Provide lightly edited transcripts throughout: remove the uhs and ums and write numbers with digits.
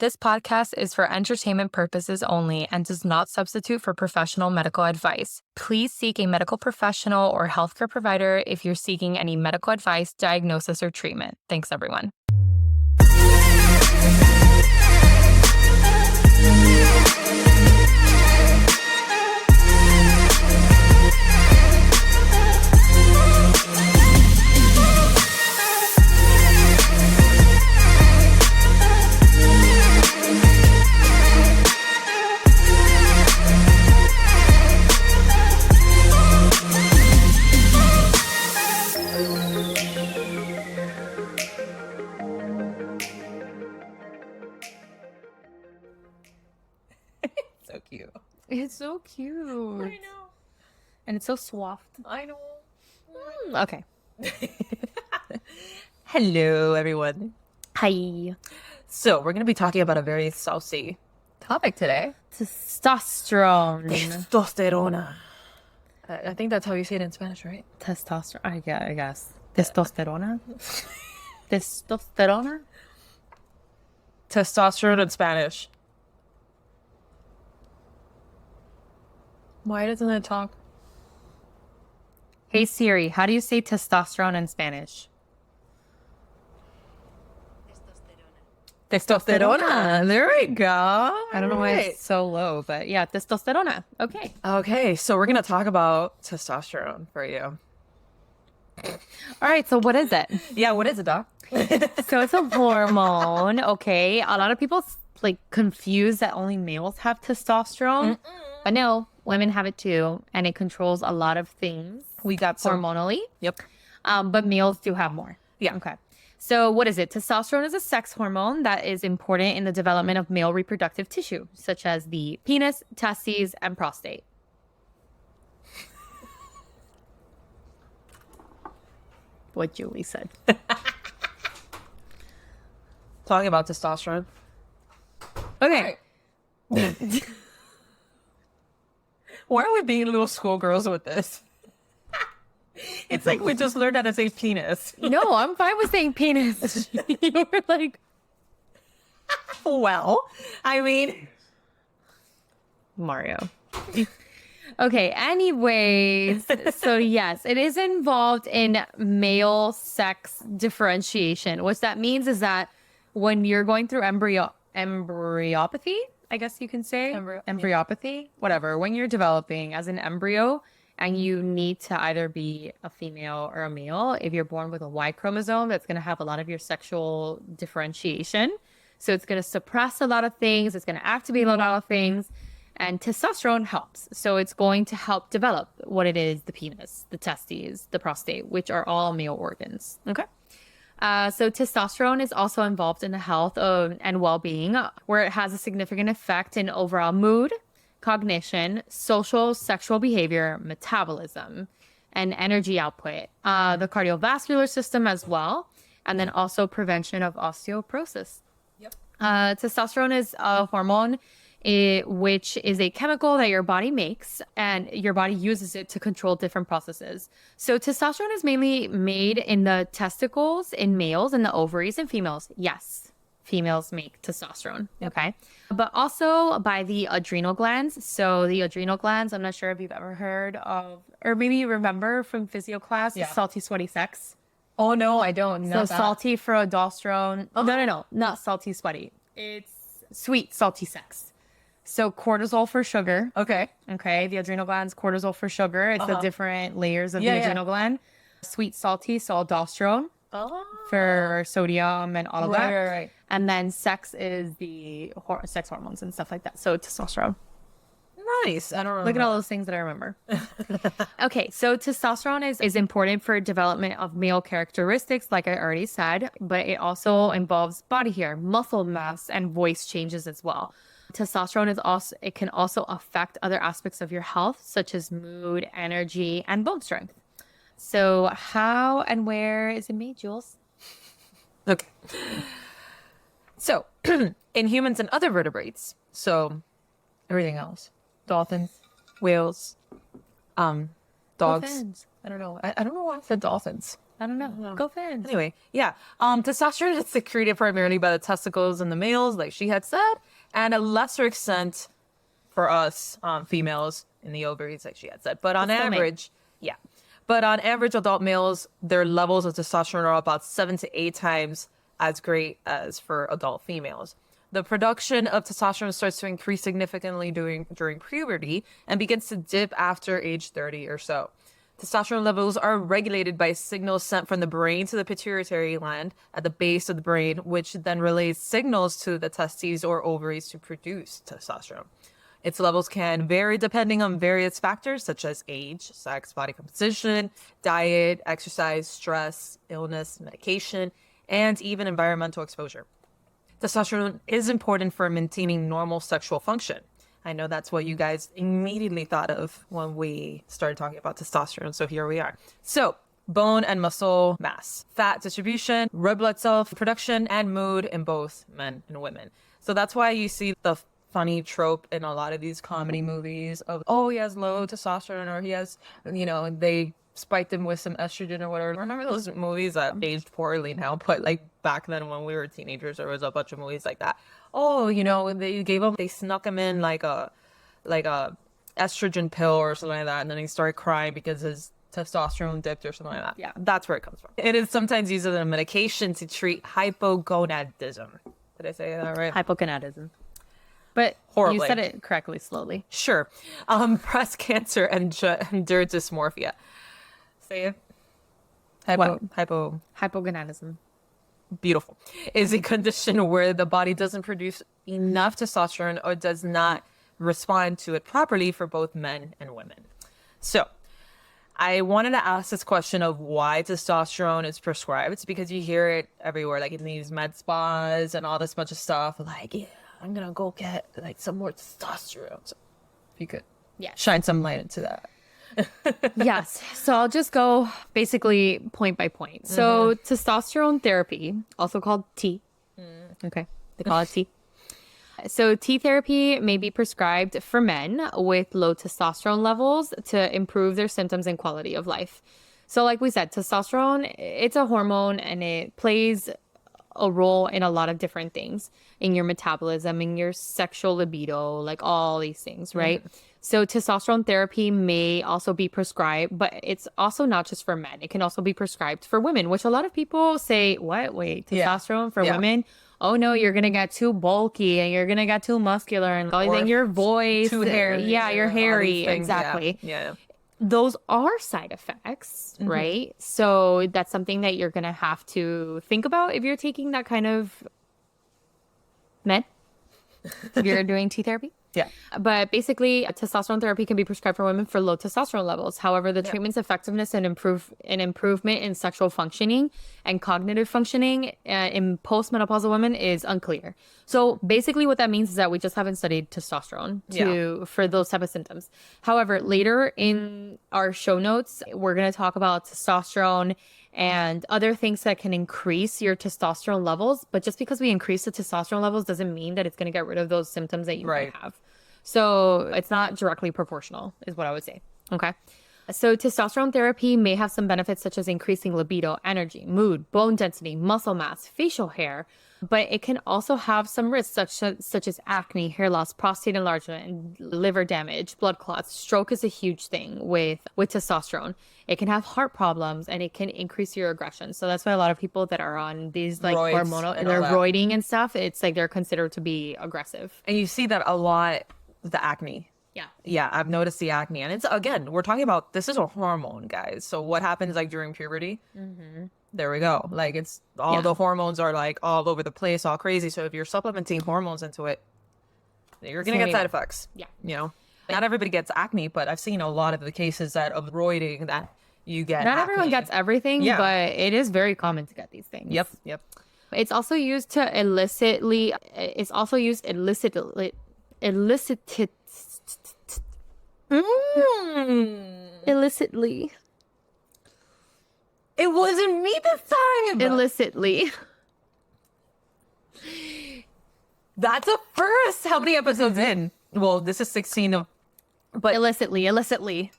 This podcast is for entertainment purposes only and does not substitute for professional medical advice. Please seek a medical professional or healthcare provider if you're seeking any medical advice, diagnosis, or treatment. Thanks, everyone. So cute. It's so cute. I know. And it's so soft. I know. Okay. Hello, everyone. Hi. So we're going to be talking about a very saucy topic today. Testosterone. Testosterone. I think that's how you say it in Spanish, right? Testosterone. I guess. Testosterone. Testosterone. Testosterone in Spanish. Why doesn't it talk? Hey Siri, how do you say testosterone in Spanish? Testosterone. There we go. I don't know why it's so low, but yeah, testosterone. Okay. Okay, so we're going to talk about testosterone for you. All right, so what is it? Yeah, what is it, Doc? So it's a hormone, okay? A lot of people confuse that only males have testosterone, but no, women have it too, and it controls a lot of things. We got some. Hormonally. Yep. But males do have more. Yeah. Okay. So what is it? Testosterone is a sex hormone that is important in the development of male reproductive tissue, such as the penis, testes, and prostate. What Julie said. Talking about testosterone. Okay. Why are we being little schoolgirls with this? It's like we just learned how to say penis. No, I'm fine with saying penis. You were like, Well, I mean, Mario. Okay, anyways, so yes, it is involved in male sex differentiation. What that means is that when you're going through embryopathy, I guess you can say, embryopathy, whatever, when you're developing as an embryo and you need to either be a female or a male, if you're born with a Y chromosome, that's going to have a lot of your sexual differentiation. So it's going to suppress a lot of things. It's going to activate a lot of things. And testosterone helps. So it's going to help develop what it is, the penis, the testes, the prostate, which are all male organs. Okay. So testosterone is also involved in the health and well-being, where it has a significant effect in overall mood, cognition, social, sexual behavior, metabolism, and energy output, the cardiovascular system as well, and then also prevention of osteoporosis. Yep. Testosterone is a hormone which is a chemical that your body makes, and your body uses it to control different processes. So testosterone is mainly made in the testicles in males and the ovaries in females. Yes, females make testosterone, okay? But also by the adrenal glands. So the adrenal glands, I'm not sure if you've ever heard of, or maybe you remember from physio class, salty, sweaty sex. Oh, no, I don't. So salty for aldosterone. Oh. No, not salty, sweaty. It's sweet, salty sex. So cortisol for sugar. Okay. The adrenal glands, cortisol for sugar. It's the different layers of the adrenal gland. Sweet, salty, so aldosterone for sodium and all of that. Right. And then sex is the sex hormones and stuff like that. So testosterone. Nice. I don't remember. Look at all those things that I remember. Okay, so testosterone is important for development of male characteristics, like I already said, but it also involves body hair, muscle mass, and voice changes as well. Testosterone can also affect other aspects of your health, such as mood, energy, and bone strength. So how and where is it made, Jules? Okay. So in humans and other vertebrates, so everything else, dolphins, whales, dogs. Dolphins. I don't know. I don't know why I said dolphins. I don't know. Go fans. Anyway, yeah. Testosterone is secreted primarily by the testicles in the males, like she had said, and a lesser extent for us females in the ovaries, like she had said. But on average, yeah. But on average, adult males, their levels of testosterone are about 7 to 8 times as great as for adult females. The production of testosterone starts to increase significantly during puberty and begins to dip after age 30 or so. Testosterone levels are regulated by signals sent from the brain to the pituitary gland at the base of the brain, which then relays signals to the testes or ovaries to produce testosterone. Its levels can vary depending on various factors such as age, sex, body composition, diet, exercise, stress, illness, medication, and even environmental exposure. Testosterone is important for maintaining normal sexual function. I know that's what you guys immediately thought of when we started talking about testosterone, so here we are. So, bone and muscle mass, fat distribution, red blood cell production, and mood in both men and women. So that's why you see the funny trope in a lot of these comedy movies of, oh, he has low testosterone, or he has, they spiked him with some estrogen or whatever. Remember those movies that aged poorly now, but like back then when we were teenagers, there was a bunch of movies like that. Oh, they snuck him in like a estrogen pill or something like that, and then he started crying because his testosterone dipped or something like that. Yeah, that's where it comes from. It is sometimes used as a medication to treat hypogonadism. Did I say that right? Hypogonadism. But Horribly. You said it correctly slowly. Sure. Breast cancer and gender dysmorphia. Say it. Hypogonadism. Beautiful. Is a condition where the body doesn't produce enough testosterone or does not respond to it properly for both men and women. So I wanted to ask this question of why testosterone is prescribed. It's because you hear it everywhere, like in these med spas and all this bunch of stuff. Like, yeah, I'm going to go get like some more testosterone. So if you could shine some light into that. Yes. So I'll just go basically point by point. So testosterone therapy, also called T. Okay. They call it T. So T therapy may be prescribed for men with low testosterone levels to improve their symptoms and quality of life. So like we said, testosterone, it's a hormone and it plays a role in a lot of different things in your metabolism, in your sexual libido, like all these things, right? So testosterone therapy may also be prescribed, but it's also not just for men. It can also be prescribed for women, which a lot of people say, what? Wait, testosterone for women? Oh no, you're going to get too bulky and you're going to get too muscular and then your voice. Too hairy. Yeah, you're hairy. Things, exactly. Yeah. Those are side effects, right? So that's something that you're going to have to think about if you're taking that kind of med, if you're doing T therapy. Yeah. But basically, testosterone therapy can be prescribed for women for low testosterone levels. However, the treatment's effectiveness and improvement in sexual functioning and cognitive functioning in postmenopausal women is unclear. So basically what that means is that we just haven't studied testosterone for those type of symptoms. However, later in our show notes, we're going to talk about testosterone and other things that can increase your testosterone levels. But just because we increase the testosterone levels doesn't mean that it's going to get rid of those symptoms that you might have. So it's not directly proportional is what I would say. Okay. So testosterone therapy may have some benefits such as increasing libido, energy, mood, bone density, muscle mass, facial hair, but it can also have some risks such as acne, hair loss, prostate enlargement, and liver damage, blood clots. Stroke is a huge thing with testosterone. It can have heart problems and it can increase your aggression. So that's why a lot of people that are on these like hormonal, they're roiding and stuff, it's like they're considered to be aggressive. And you see that a lot, the acne. Yeah, I've noticed the acne. And it's, again, we're talking about, this is a hormone, guys. So what happens like during puberty? There we go. Like it's all the hormones are like all over the place, all crazy. So if you're supplementing hormones into it, you're going to get side effects. Yeah. You know, not everybody gets acne, but I've seen a lot of the cases that of roiding that you get. Not everyone gets everything, but it is very common to get these things. Yep. It's also used to illicitly, illicitly. It wasn't me this time. Illicitly. That's a first. How many episodes in? Well, this is 16 of, but illicitly.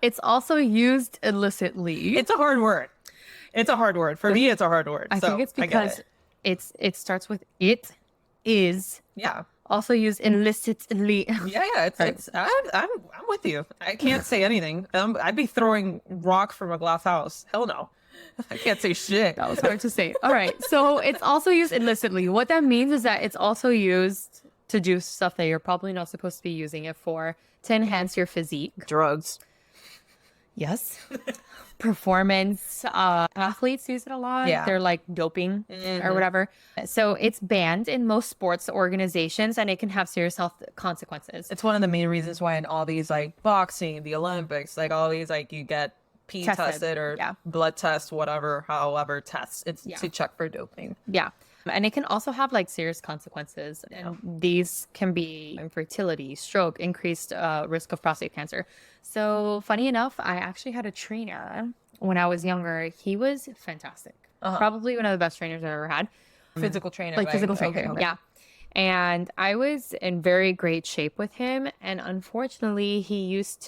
It's also used illicitly. It's a hard word. It's a hard word. For me, it's a hard word. I think it's because it starts with it is. Yeah. Also used illicitly. Yeah. I'm with you. I can't say anything. I'd be throwing rock from a glass house. Hell no. I can't say shit. That was hard to say. All right. So it's also used illicitly. What that means is that it's also used to do stuff that you're probably not supposed to be using it for, to enhance your physique. Drugs. Yes. Performance. Athletes use it a lot. Yeah. They're like doping or whatever. So it's banned in most sports organizations, and it can have serious health consequences. It's one of the main reasons why in all these like boxing, the Olympics, like all these like you get pee tested or blood test, whatever, however tests. It's to check for doping. Yeah. And it can also have like serious consequences. And these can be infertility, stroke, increased risk of prostate cancer. So funny enough, I actually had a trainer when I was younger. He was fantastic. Probably one of the best trainers I've ever had. Physical trainer. Like physical trainer. Okay. Yeah. And I was in very great shape with him. And unfortunately, he was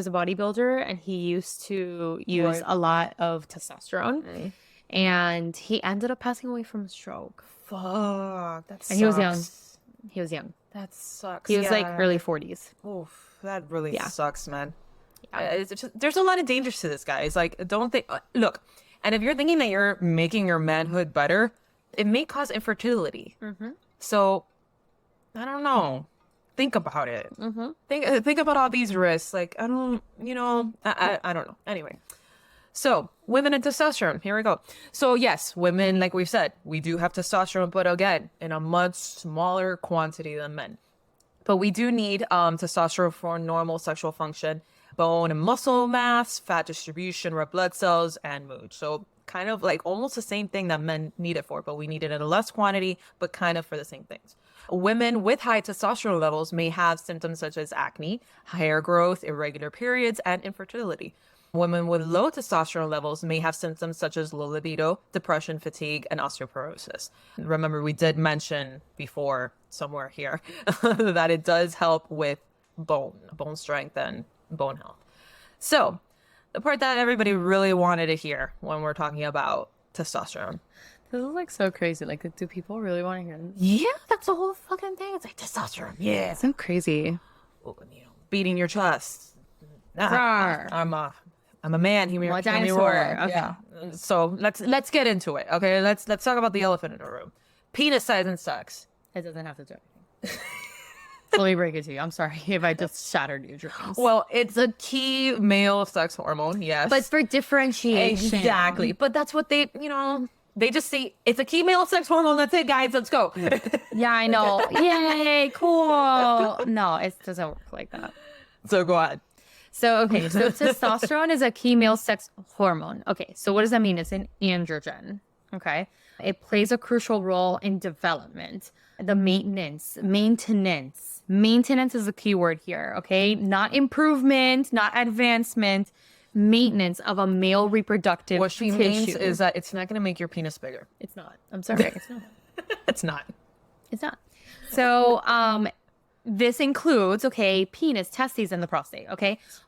a bodybuilder, and he used to use a lot of testosterone. And he ended up passing away from a stroke. Fuck. That sucks. And he was young. He was young. That sucks. He was like early 40s. Oof, that really sucks, man. Yeah. There's a lot of dangers to this, guys. Like, don't think. Look, and if you're thinking that you're making your manhood better, it may cause infertility. So, I don't know. Think about it. Think about all these risks. Like, I don't know. Anyway. So, women and testosterone. Here we go. So, yes, women, like we've said, we do have testosterone, but again, in a much smaller quantity than men. But we do need testosterone for normal sexual function, bone and muscle mass, fat distribution, red blood cells, and mood. So, kind of like almost the same thing that men need it for, but we need it in a less quantity, but kind of for the same things. Women with high testosterone levels may have symptoms such as acne, hair growth, irregular periods, and infertility. Women with low testosterone levels may have symptoms such as low libido, depression, fatigue, and osteoporosis. Remember, we did mention before, somewhere here, that it does help with bone strength and bone health. So, the part that everybody really wanted to hear when we're talking about testosterone. This is like so crazy. Like, do people really want to hear this? Yeah, that's the whole fucking thing. It's like testosterone. Yeah. So crazy. Beating your chest. I'm a man. Hear me dinosaur. roar. Okay. Yeah. So let's get into it. Okay. Let's talk about the elephant in the room. Penis size and sex. It doesn't have to do anything. Let me break it to you. I'm sorry if I just shattered your dreams. Well, it's a key male sex hormone. Yes. But for differentiation. Exactly. But that's what they just see. It's a key male sex hormone. That's it, guys. Let's go. Yeah, I know. Yay. Cool. No, it doesn't work like that. So go ahead. So testosterone is a key male sex hormone. Okay, so what does that mean? It's an androgen. Okay, it plays a crucial role in development, the maintenance is a key word here. Okay, not improvement, not advancement, maintenance of a male reproductive what she tissue. means is that it's not going to make your penis bigger. It's not. I'm sorry. It's not. It's not. It's not. So, this includes, penis, testes, and the prostate,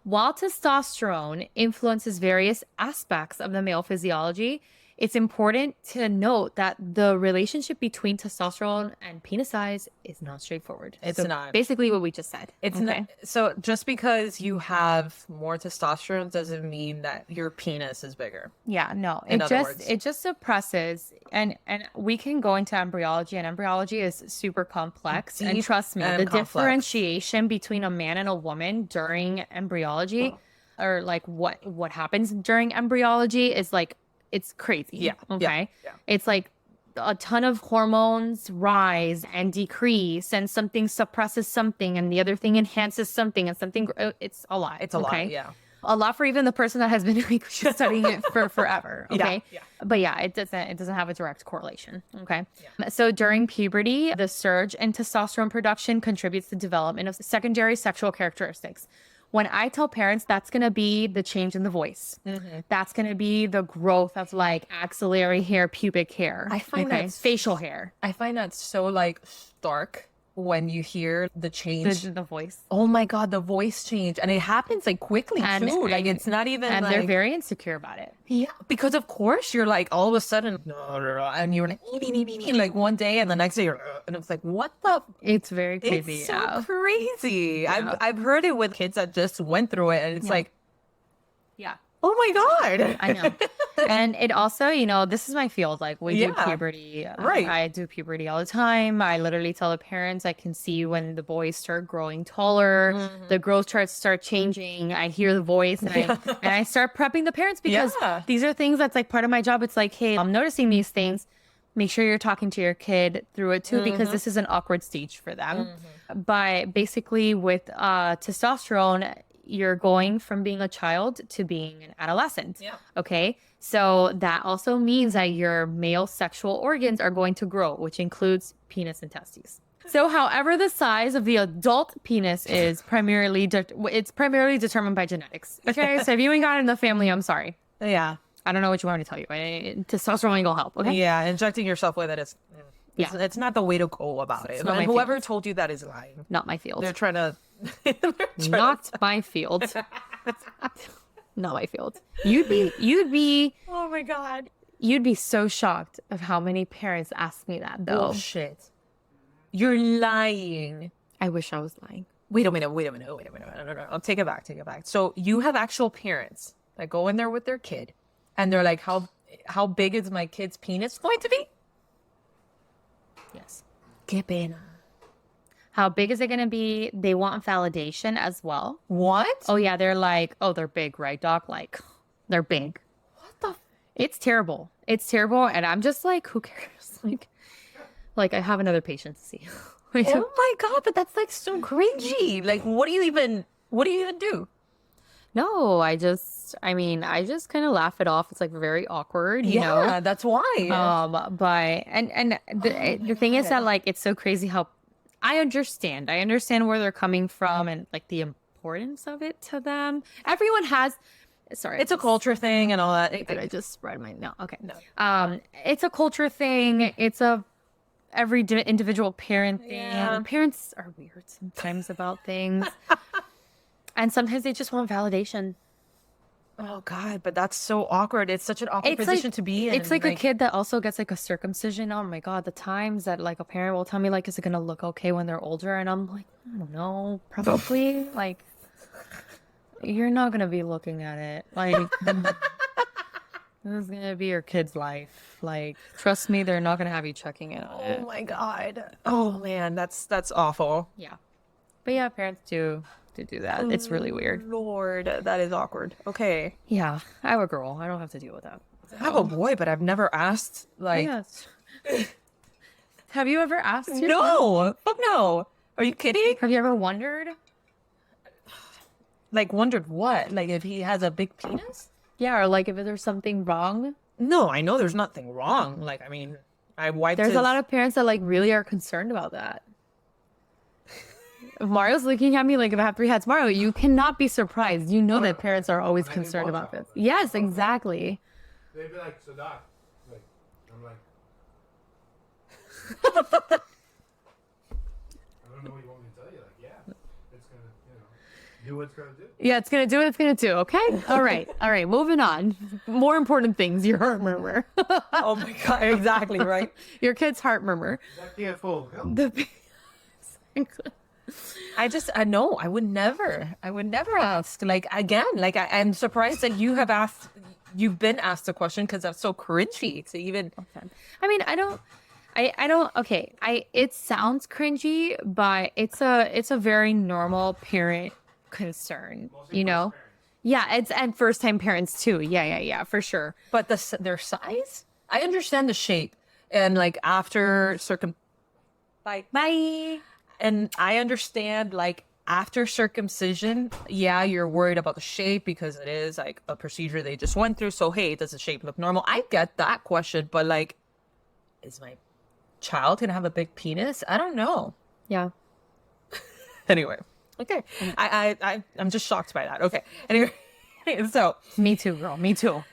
While testosterone influences various aspects of the male physiology, it's important to note that the relationship between testosterone and penis size is not straightforward. It's not. Basically what we just said. It's not. So just because you have more testosterone doesn't mean that your penis is bigger. Yeah, no. It just suppresses, and we can go into embryology, and embryology is super complex. Deep and trust me, and the complex. differentiation between a man and a woman during embryology, or like what happens during embryology is like, it's crazy. Yeah. Okay. Yeah. It's like a ton of hormones rise and decrease, and something suppresses something, and the other thing enhances something, and something. It's a lot. It's a lot. Yeah. A lot for even the person that has been studying it for forever. Okay. Yeah. But yeah, it doesn't have a direct correlation. Okay. Yeah. So during puberty, the surge in testosterone production contributes to the development of secondary sexual characteristics. When I tell parents, that's going to be the change in the voice. Mm-hmm. That's going to be the growth of like axillary hair, pubic hair. I find that facial hair. I find that so like stark when you hear the change. The voice. Oh my God, the voice change. And it happens like quickly too. Like it's not even and like... they're very insecure about it. Yeah, because of course you're like all of a sudden, and you're like one day and the next day you're, and it's like, what the... It's very crazy. It's so crazy. Yeah. I've heard it with kids that just went through it and it's like, yeah. oh my God. I know. And it also, you know, this is my field. Like we do Yeah. puberty. Right. I do puberty all the time. I literally tell the parents, I can see when the boys start growing taller, the growth charts start changing. I hear the voice and I start prepping the parents because these are things that's like part of my job. It's like, hey, I'm noticing these things. Make sure you're talking to your kid through it too, because this is an awkward stage for them. But basically with testosterone, you're going from being a child to being an adolescent. Yeah. Okay. So that also means that your male sexual organs are going to grow, which includes penis and testes. So however the size of the adult penis is it's primarily determined by genetics. Okay. So if you ain't got it in the family, I'm sorry. Yeah. I don't know what you want me to tell you. Testosterone ain't gonna help. Okay. Yeah. Injecting yourself with it is, it's not the way to go about it. And whoever told you that is lying. Not my field. They're trying to... Not my field. Not my field. You'd be Oh my God. you'd be so shocked of how many parents ask me that though. Bullshit. You're lying. I wish I was lying. Wait a minute. No. I'll take it back. So you have actual parents that go in there with their kid and they're like, how big is my kid's penis going to be? Yes. Qué pena. How big is it going to be? They want validation as well. What? Oh yeah, they're like, oh, they're big, right, doc? Like, they're big. What the? It's terrible. It's terrible, and I'm just like, who cares? Like I have another patient to see. Oh my God, but that's like so cringy. Like, what do you even do? No, I just kind of laugh it off. It's like very awkward, you know? Yeah, that's why. But the thing is that like it's so crazy how I understand where they're coming from and like the importance of it to them. Everyone has, sorry, It's a culture thing and all that. did I just spread my no? Okay, No. it's a culture thing. It's every individual parent thing. Yeah. Parents are weird sometimes about things, and sometimes they just want validation. Oh God, but that's so awkward. It's such an awkward position to be in. It's like a kid that also gets like a circumcision. Oh my God, the times that like a parent will tell me like, is it gonna look okay when they're older? And I'm like, I don't know, probably. Like, you're not gonna be looking at it. Like, this is gonna be your kid's life. Like, trust me, they're not gonna have you checking in on it. Oh my God. Oh man, that's awful. Yeah, but yeah, parents do that. It's really weird. Lord, that is awkward. Okay. Yeah, I have a girl. I don't have to deal with that. I have a boy, but I've never asked like Yes. Have you ever asked? No. Fuck no. Are you kidding? Have you ever wondered? Like wondered what? Like if he has a big penis? Yeah, or like if there's something wrong. No, I know there's nothing wrong. Like I mean, I wiped There's a lot of parents that like really are concerned about that. If Mario's looking at me like if I have three hats, Mario, you cannot be surprised. You know that parents are always concerned about this. Yes, exactly. They'd be like, so doc, like, I'm like, I don't know what you want me to tell you. Like, yeah, it's gonna, do what it's gonna do. Yeah, it's gonna do what it's gonna do. Okay. All right. Moving on. More important things. Your heart murmur. Oh my God, exactly, right? Your kid's heart murmur. That can't fold. I know, I would never ask. Like, again, like, I'm surprised that you've been asked the question because that's so cringy to even. I mean, I don't, okay. It sounds cringy, but it's a very normal parent concern, you know? Yeah, and first time parents too. Yeah, for sure. But their size? I understand the shape and like after Bye. And I understand, like, after circumcision, yeah, you're worried about the shape because it is, like, a procedure they just went through. So, hey, does the shape look normal? I get that question, but, like, is my child going to have a big penis? I don't know. Yeah. Anyway. Okay. I'm just shocked by that. Okay. Anyway. So. Me too, girl. Me too.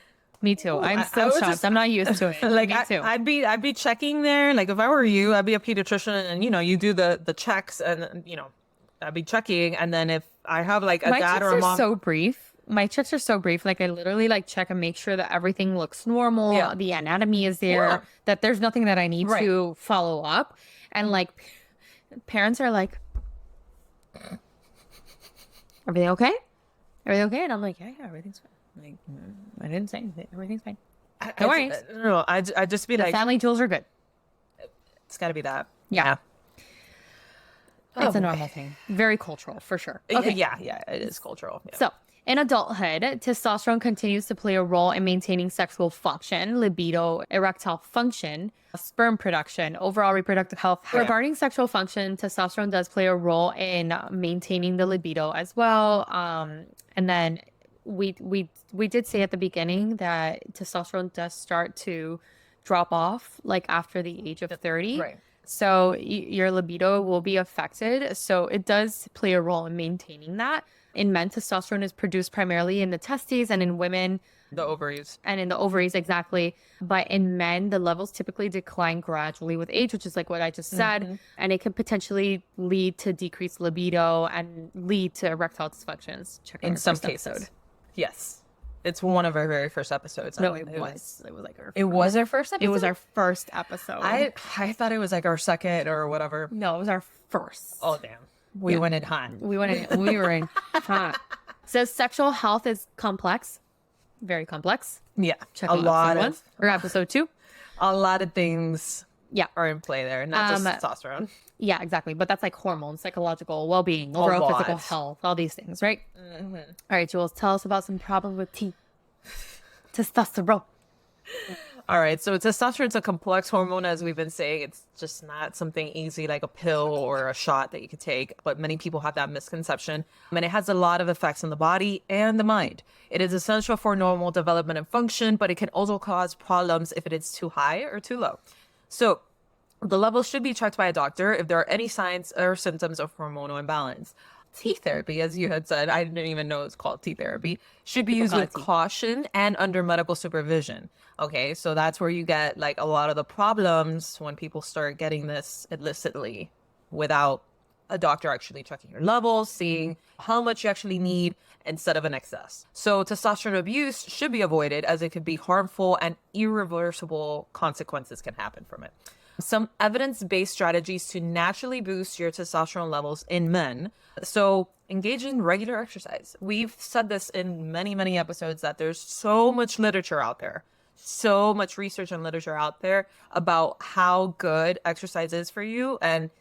Me too. I'm I still was shocked. just- I'm not used to it. Like Me too. I'd be checking there. Like if I were you, I'd be a pediatrician, and you do the checks, and I'd be checking, and then if I have like a My dad checks or a are mom, so brief. My checks are so brief. Like I literally like check and make sure that everything looks normal. Yeah. The anatomy is there. Yeah. That there's nothing that I need Right. to follow up. And like parents are like, everything okay? Everything okay? And I'm like, yeah, everything's fine. Like I didn't say anything. Everything's fine. No worries. No, I'd just be The like, family jewels are good. it's got to be that. Yeah. It's Oh, a normal thing. Very cultural for sure. Okay. Yeah, it is cultural. Yeah. So, in adulthood, testosterone continues to play a role in maintaining sexual function, libido, erectile function, sperm production, overall reproductive health. Yeah. Regarding sexual function, testosterone does play a role in maintaining the libido as well. And then we did say at the beginning that testosterone does start to drop off like after the age of 30. Right. So your libido will be affected. So it does play a role in maintaining that. In men, testosterone is produced primarily in the testes, and in women, The ovaries. and in the ovaries, exactly. But in men, the levels typically decline gradually with age, which is like what I just said. And it can potentially lead to decreased libido and lead to erectile dysfunctions. Check out In our some first cases. episode. Yes. It's one of our very first episodes. No, it was. It was like our. It was our first episode? It was our first episode. I thought it was like our second or whatever. No, it was our first. Oh, damn. We went in hot. We were in hot. So sexual health is complex, very complex. Yeah. Check a out lot episode 1 of or episode 2. a lot of things Yeah. are in play there, not just testosterone. Yeah, exactly. But that's like hormones, psychological well-being, overall lot. physical health, all these things, right? All right, Jules, tell us about some problems with testosterone. All right, so testosterone is a complex hormone, as we've been saying. It's just not something easy like a pill or a shot that you could take, but many people have that misconception. And it has a lot of effects on the body and the mind. It is essential for normal development and function, but it can also cause problems if it is too high or too low. So the levels should be checked by a doctor if there are any signs or symptoms of hormonal imbalance. Tea therapy, as you had said, I didn't even know it's called tea therapy, should be used with caution and under medical supervision. Okay, so that's where you get like a lot of the problems when people start getting this illicitly without a doctor actually checking your levels, seeing how much you actually need instead of an excess. So testosterone abuse should be avoided as it could be harmful and irreversible consequences can happen from it. Some evidence-based strategies to naturally boost your testosterone levels in men. So engage in regular exercise. We've said this in many, many episodes that there's so much literature out there, so much research and literature out there about how good exercise is for you. And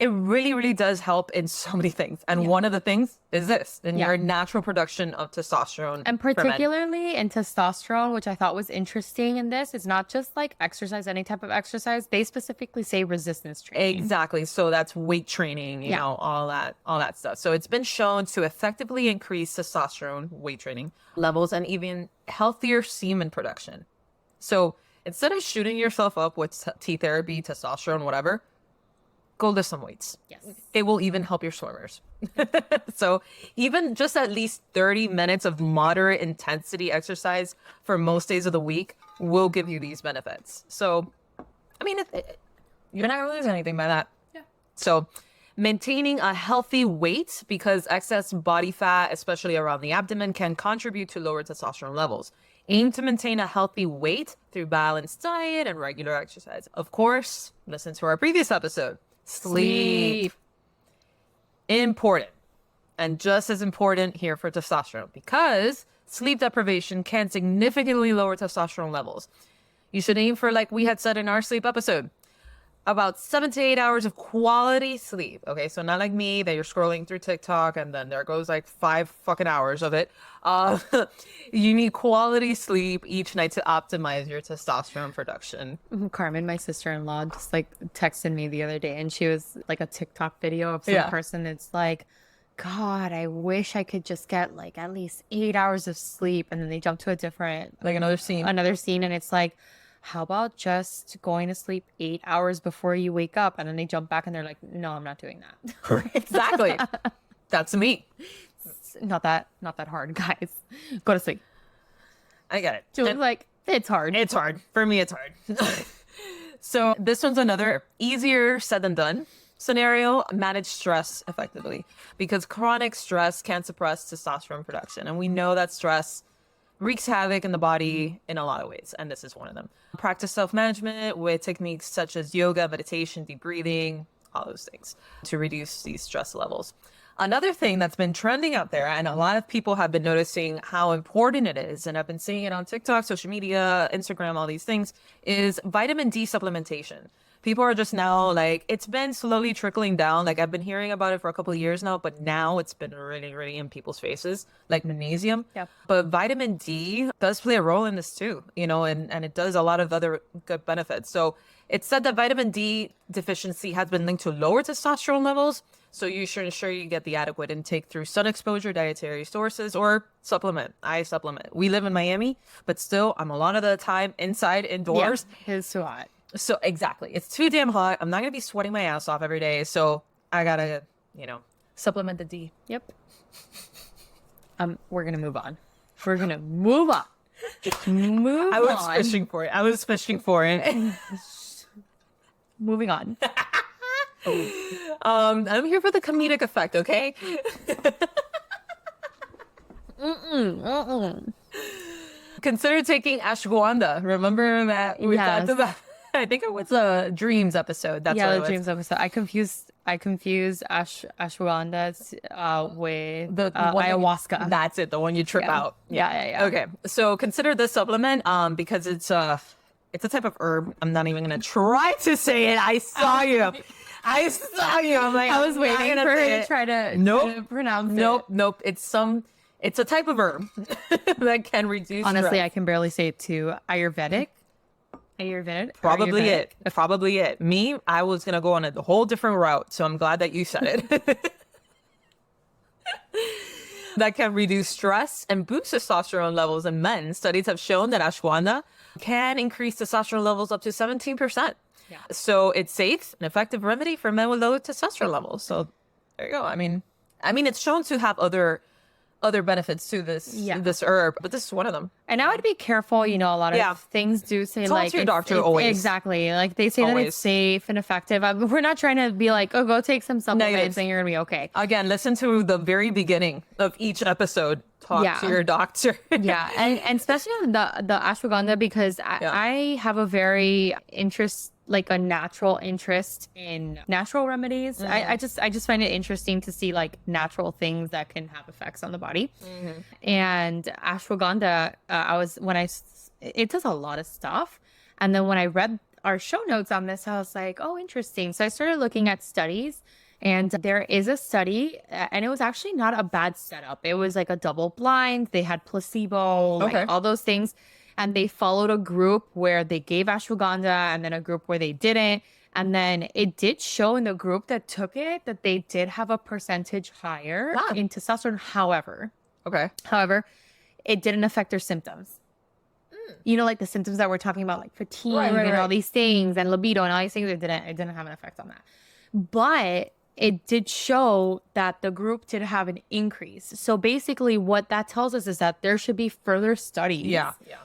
it really, really does help in so many things. And one of the things is this, in your natural production of testosterone. And for men. particularly in testosterone, which I thought was interesting in this, it's not just like exercise, any type of exercise. They specifically say resistance training. Exactly. So that's weight training, you know, all that stuff. So it's been shown to effectively increase testosterone, weight training levels, and even healthier semen production. So instead of shooting yourself up with T therapy, testosterone, whatever, go lift some weights. Yes. It will even help your swimmers. So even just at least 30 minutes of moderate intensity exercise for most days of the week will give you these benefits. So, I mean, you're not going to lose anything by that. Yeah. So maintaining a healthy weight, because excess body fat, especially around the abdomen, can contribute to lower testosterone levels. Aim to maintain a healthy weight through balanced diet and regular exercise. Of course, listen to our previous episode. Sleep. Important. And just as important here for testosterone, because sleep deprivation can significantly lower testosterone levels. You should aim for, like we had said in our sleep episode, about 7 to 8 hours of quality sleep. Okay, so not like me that you're scrolling through TikTok and then there goes like 5 fucking hours of it. You need quality sleep each night to optimize your testosterone production. Carmen, my sister-in-law, just like texted me the other day, and she was like a TikTok video of some person that's like, God, I wish I could just get like at least 8 hours of sleep. And then they jump to a different, Like another scene. and it's like, how about just going to sleep 8 hours before you wake up? And then they jump back and they're like, no, I'm not doing that. Exactly. That's me. It's not that hard, guys. Go to sleep. I get it. Julie's like, it's hard. It's hard. For me, it's hard. So this one's another easier said than done scenario. Manage stress effectively, because chronic stress can suppress testosterone production. And we know that stress wreaks havoc in the body in a lot of ways. And this is one of them. Practice self-management with techniques such as yoga, meditation, deep breathing, all those things to reduce these stress levels. Another thing that's been trending out there, and a lot of people have been noticing how important it is, and I've been seeing it on TikTok, social media, Instagram, all these things, is vitamin D supplementation. People are just now like, it's been slowly trickling down. Like I've been hearing about it for a couple of years now, but now it's been really, really in people's faces, like magnesium. Yep. But vitamin D does play a role in this too, you know, and it does a lot of other good benefits. So it's said that vitamin D deficiency has been linked to lower testosterone levels. So you should ensure you get the adequate intake through sun exposure, dietary sources, or supplement. I supplement. We live in Miami, but still I'm a lot of the time inside, indoors. Yeah, it's too hot. So exactly. It's too damn hot. I'm not going to be sweating my ass off every day. So I got to, you know, supplement the D. Yep. We're going to move on. We're going to move on. I was fishing for it. Moving on. I'm here for the comedic effect, okay? Consider taking ashwagandha. Remember that we talked about? I think it was a dreams episode. That's yeah, what the dreams episode. I confused ashwagandha with the one ayahuasca. That's it, the one you trip out. Yeah. Okay, so consider this supplement because it's a type of herb. I'm not even gonna try to say it. I saw you. I'm like, I was waiting for her to try to pronounce it. Nope. It's a type of herb that can reduce Honestly, stress. I can barely say it too. Ayurvedic. Probably it. Me, I was going to go on a whole different route. So I'm glad that you said it. That can reduce stress and boost testosterone levels in men. Studies have shown that ashwagandha can increase testosterone levels up to 17%. Yeah. So it's safe, an effective remedy for men with low testosterone levels. So there you go. I mean, it's shown to have other benefits to this herb, but this is one of them. And I would be careful, you know, a lot of things do say Talk to your doctor always. Exactly. Like they say that it's safe and effective. We're not trying to be like, oh, go take some supplements and you're going to be okay. Again, listen to the very beginning of each episode. Talk to your doctor. Yeah. And especially on the ashwagandha, because I have a very a natural interest in natural remedies. I just find it interesting to see like natural things that can have effects on the body. And ashwagandha, it does a lot of stuff. And then when I read our show notes on this, I was like, oh, interesting. So I started looking at studies, and there is a study, and it was actually not a bad setup. It was like a double blind. They had placebo, like all those things. And they followed a group where they gave ashwagandha and then a group where they didn't. And then it did show in the group that took it that they did have a percentage higher in testosterone. However, it didn't affect their symptoms. You know, like the symptoms that we're talking about, like fatigue and all these things and libido and all these things, it didn't have an effect on that. But it did show that the group did have an increase. So basically what that tells us is that there should be further studies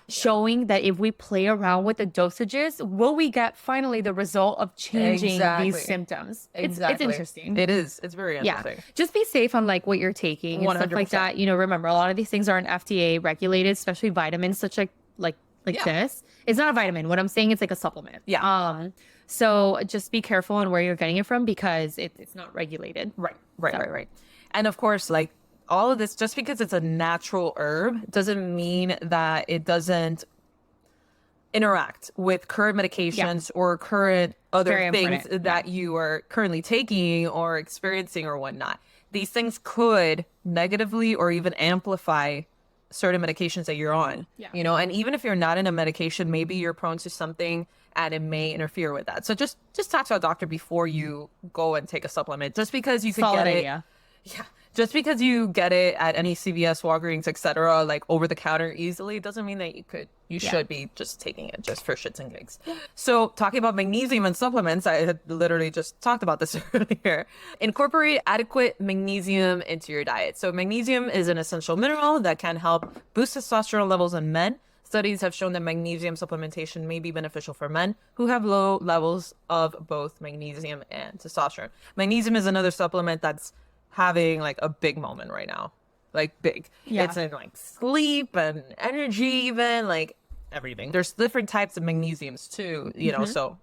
showing that if we play around with the dosages, will we get finally the result of changing these symptoms? It's interesting. It is. It's very interesting. Yeah. Just be safe on like what you're taking and stuff like that. You know, remember a lot of these things aren't FDA regulated, especially vitamins such like this. It's not a vitamin. What I'm saying is like a supplement. Yeah. So just be careful on where you're getting it from because it's not regulated. Right. And of course, like all of this, just because it's a natural herb doesn't mean that it doesn't interact with current medications or current other things that you are currently taking or experiencing or whatnot. These things could negatively or even amplify certain medications that you're on, you know, and even if you're not in a medication, maybe you're prone to something and it may interfere with that. So just talk to a doctor before you go and take a supplement. Just because you could get it. Just because you get it at any CVS, Walgreens, etc., like over the counter easily, doesn't mean that you should be just taking it just for shits and gigs. So talking about magnesium and supplements, I had literally just talked about this earlier. Incorporate adequate magnesium into your diet. So magnesium is an essential mineral that can help boost testosterone levels in men. Studies have shown that magnesium supplementation may be beneficial for men who have low levels of both magnesium and testosterone. Magnesium is another supplement that's having like a big moment right now. Like big. Yeah. It's in like sleep and energy, even like everything. There's different types of magnesiums too, you know, so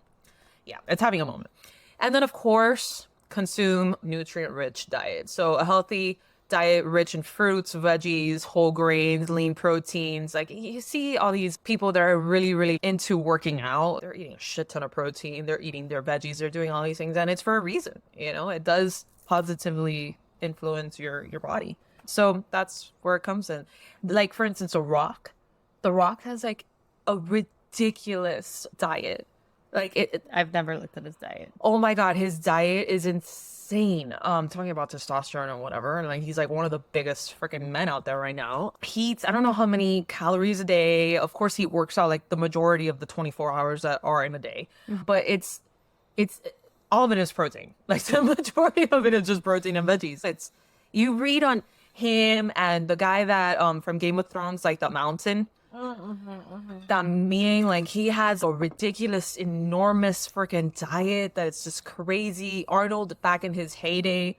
yeah, it's having a moment. And then of course, consume nutrient-rich diet. So a healthy diet rich in fruits, veggies, whole grains, lean proteins. Like you see all these people that are really, really into working out. They're eating a shit ton of protein. They're eating their veggies. They're doing all these things. And it's for a reason, you know, it does positively influence your body. So that's where it comes in. Like for instance, The Rock has like a ridiculous diet. Like I've never looked at his diet. oh my God, his diet is insane. Talking about testosterone or whatever, and like he's like one of the biggest freaking men out there right now. He eats, I don't know how many calories a day. Of course, he works out like the majority of the 24 hours that are in a day, but it's all of it is protein. Like the majority of it is just protein and veggies. It's you read on him and the guy that from Game of Thrones, like the Mountain. That meaning like he has a ridiculous, enormous freaking diet that's just crazy. Arnold back in his heyday,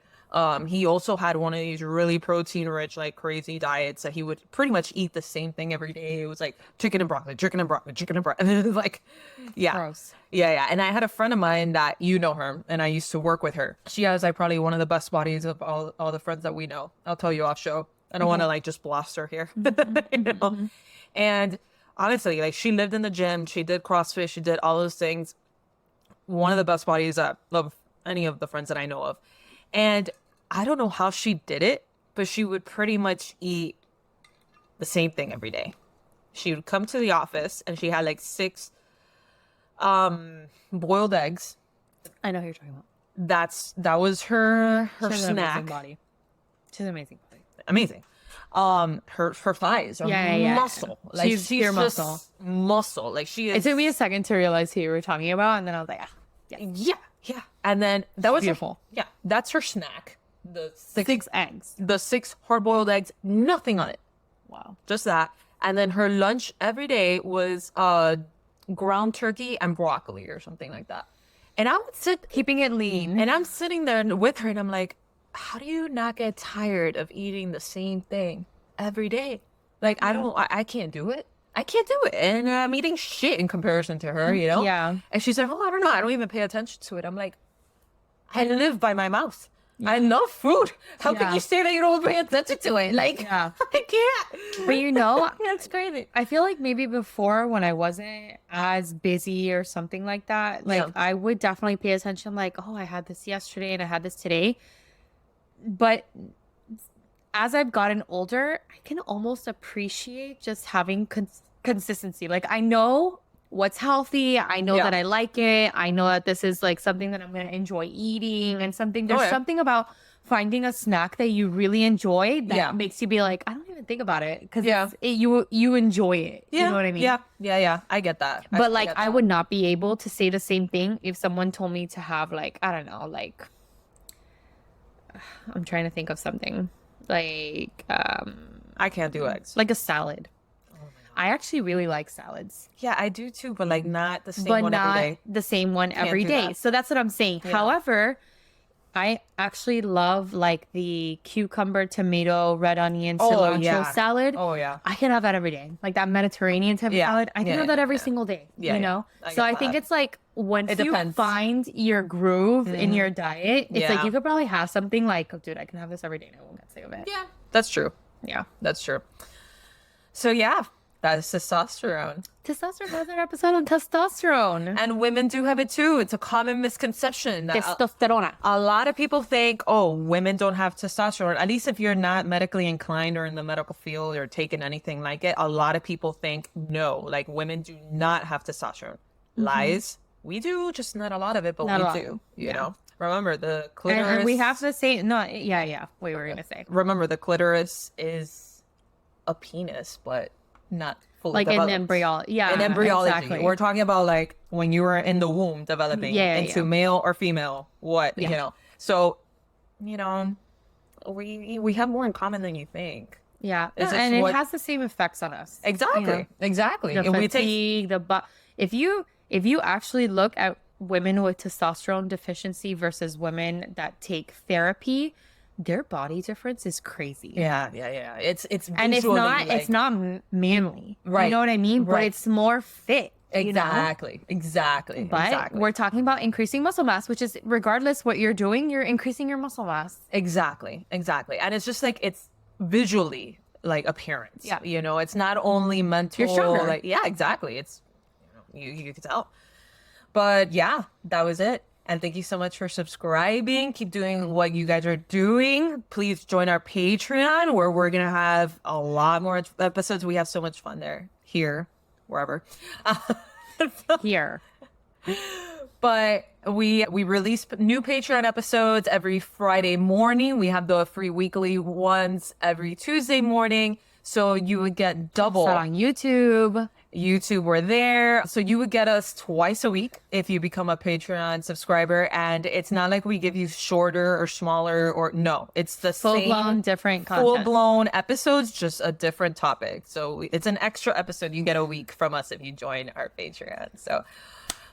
he also had one of these really protein rich, like crazy diets that he would pretty much eat the same thing every day. It was like chicken and broccoli, chicken and broccoli, chicken and broccoli. And it was like, yeah. Gross. Yeah. And I had a friend of mine that you know her and I used to work with her. She has like probably one of the best bodies of all the friends that we know. I'll tell you off show. I don't want to like just blast her here. You know? And honestly, like she lived in the gym, she did CrossFit, she did all those things. One of the best bodies of any of the friends that I know of. And I don't know how she did it, but she would pretty much eat the same thing every day. She would come to the office and she had like 6 boiled eggs. I know who you're talking about. That was her She has an snack. amazing body. She's an amazing body. Amazing. Her thighs are muscle. Like She's pure just muscle. Muscle. Like she is. It took me a second to realize who you were talking about, and then I was like, Yeah. And then that was beautiful. That's her snack. The 6 eggs. The 6 hard-boiled eggs, nothing on it. Wow. Just that. And then her lunch every day was ground turkey and broccoli or something like that. And I would sit Keeping it lean. and I'm sitting there with her and I'm like, how do you not get tired of eating the same thing every day? Like, I can't do it. I can't do it. And I'm eating shit in comparison to her, you know? Yeah. And she's like, oh, I don't know. I don't even pay attention to it. I'm like, I live by my mouth. I love food. How can you say that you don't pay attention to it? Like, I can't. But you know, That's crazy. I feel like maybe before when I wasn't as busy or something like that, like I would definitely pay attention, like, oh, I had this yesterday and I had this today. But as I've gotten older, I can almost appreciate just having consistency. Like I know what's healthy. I know that I like it. I know that this is like something that I'm going to enjoy eating and something. There's something about finding a snack that you really enjoy that makes you be like, I don't even think about it because you enjoy it. You know what I mean? Yeah. I get that. But like, I would not be able to say the same thing if someone told me to have like, I don't know, like, I'm trying to think of something like, I can't do eggs. like a salad. I actually really like salads. Yeah, I do too, but like not the same But one not every day. the same one every do day. that. So that's what I'm saying. However, I actually love like the cucumber, tomato, red onion, cilantro salad. Oh yeah. I can have that every day. Like that Mediterranean type of salad. I can have that every single day. You know? So I think it's like once you find your groove in your diet, it's like you could probably have something like, oh, dude, I can have this every day and I won't get sick of it. Yeah. That's true. Yeah. That's true. So yeah, that's testosterone. Testosterone has an episode on testosterone. And women do have it too. It's a common misconception. That Testosterone. a lot of people think, oh, women don't have testosterone. At least if you're not medically inclined or in the medical field or taking anything like it, a lot of people think, no, like women do not have testosterone. Lies. We do, just not a lot of it, but we do. You know? Remember, the clitoris. And we have to say, no, yeah. What were we going to say? Remember, the clitoris is a penis, but not fully Like developed. in embryology. Yeah. In embryology. Exactly. We're talking about like when you were in the womb developing into male or female, you know. So, you know, we have more in common than you think. Yeah. It's just And it what- has the same effects on us. Exactly. You know? Exactly. The And we take fatigue, if you actually look at women with testosterone deficiency versus women that take therapy, their body difference is crazy. yeah. It's And visually, it's not manly. Right. You know what I mean? But Right. it's more fit. You know? Exactly. But we're talking about increasing muscle mass, which is regardless what you're doing, you're increasing your muscle mass. Exactly. And it's just like, it's visually like appearance. Yeah. You know, it's not only mental. You're stronger. Like, yeah, exactly. It's, you can tell. But yeah, that was it. And thank you so much for subscribing. Keep doing what you guys are doing. Please join our Patreon where we're going to have a lot more episodes. We have so much fun there, here, wherever. Here. But we release new Patreon episodes every Friday morning. We have the free weekly ones every Tuesday morning. So you would get double. So on YouTube. We're there. So you would get us twice a week if you become a Patreon subscriber. And it's not like we give you shorter or smaller or no, it's the Full-blown same different content. full-blown episodes, just a different topic. So it's an extra episode you get a week from us if you join our Patreon. So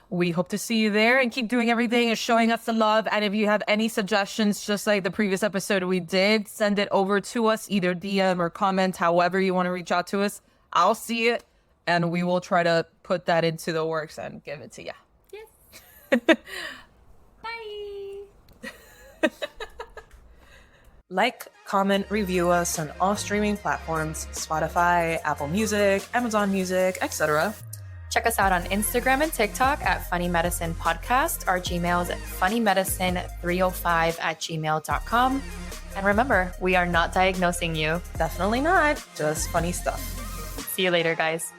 we hope to see you there and keep doing everything and showing us the love. And if you have any suggestions, just like the previous episode we did, send it over to us, either DM or comment, however you want to reach out to us. I'll see it and we will try to put that into the works and give it to you. Yes. Bye. Like, comment, review us on all streaming platforms, Spotify, Apple Music, Amazon Music, etc. Check us out on Instagram and TikTok at Funny Medicine Podcast. Our Gmail is at funnymedicine305@gmail.com. And remember, we are not diagnosing you. Definitely not. Just funny stuff. See you later, guys.